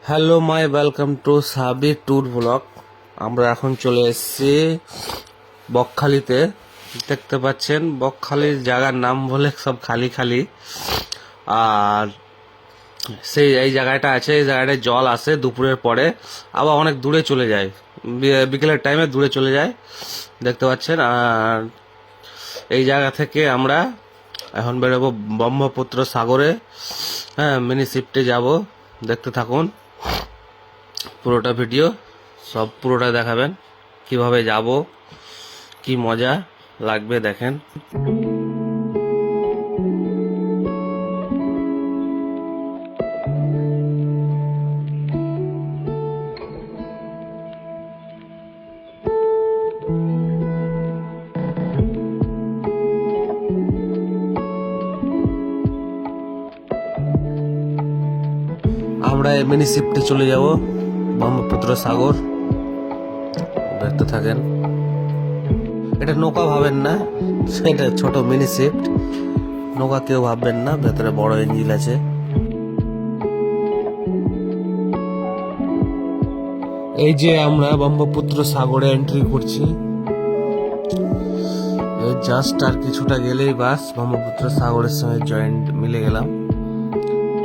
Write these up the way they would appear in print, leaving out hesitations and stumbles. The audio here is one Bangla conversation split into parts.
হ্যালো মাই ওয়েলকাম টু সাবি ট্যুর ব্লগ। আমরা এখন চলে এসেছি বকখালিতে। দেখতে পাচ্ছেন বকখালির জায়গার নাম বলে সব খালি খালি। আর সেই এই জায়গাটা আছে, এই জায়গাটায় জল আসে দুপুরের পরে, আবার অনেক দূরে চলে যায়, বিকেলের টাইমে দূরে চলে যায়, দেখতে পাচ্ছেন। আর এই জায়গা থেকে আমরা এখন বেরোবো ব্রহ্মপুত্র সাগরে। হ্যাঁ, মিনি শিফটে যাব। দেখতে থাকুন পুরোটা ভিডিও, সব পুরোটা দেখাবেন কিভাবে যাব, কি মজা লাগবে দেখেন। আমরা মিনি শিফটে চলে যাব ব্রহ্মপুত্র সাগর। দেখতে থাকেন। এটা নৌকা ভাবেন না, সেটা ছোট মিনি শিফট। নৌকা কেউ ভাববেন না, ভেতরে বড় ইঞ্জিন আছে। এই যে আমরা ব্রহ্মপুত্র সাগরে এন্ট্রি করছি। এই জাস্ট আর কিছুটা গেলেই বাস ব্রহ্মপুত্র সাগরের সঙ্গে জয়েন্ট মিলে গেলাম।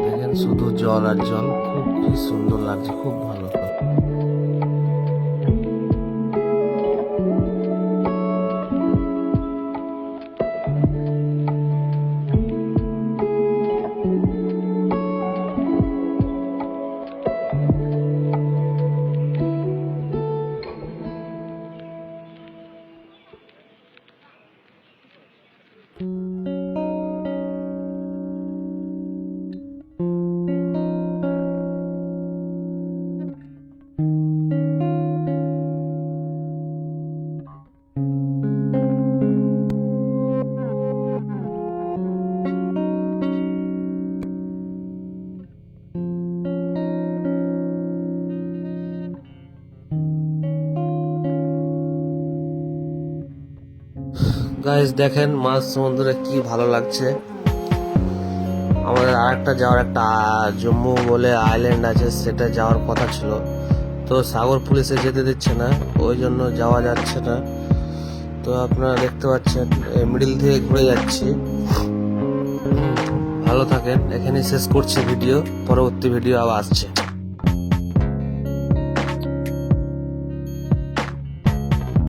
দেখেন শুধু জল আর জল, খুব কি সুন্দর লাগছে, খুব ভালো। গাইস দেখেন মাছ সমুদ্রে কি ভালো লাগছে। আমাদের আরেকটা যাওয়ার একটা জম্মু বলে আইল্যান্ড আছে, সেটা যাওয়ার কথা ছিল, তো সাগর পুলিশে যেতে দিচ্ছে না, ওই জন্য যাওয়া যাচ্ছে না। তো আপনারা দেখতে পাচ্ছেন মিডিল থেকে ঘুরে যাচ্ছি। ভালো থাকেন, এখানে শেষ করছি ভিডিও, পরবর্তী ভিডিও আবার আসছে।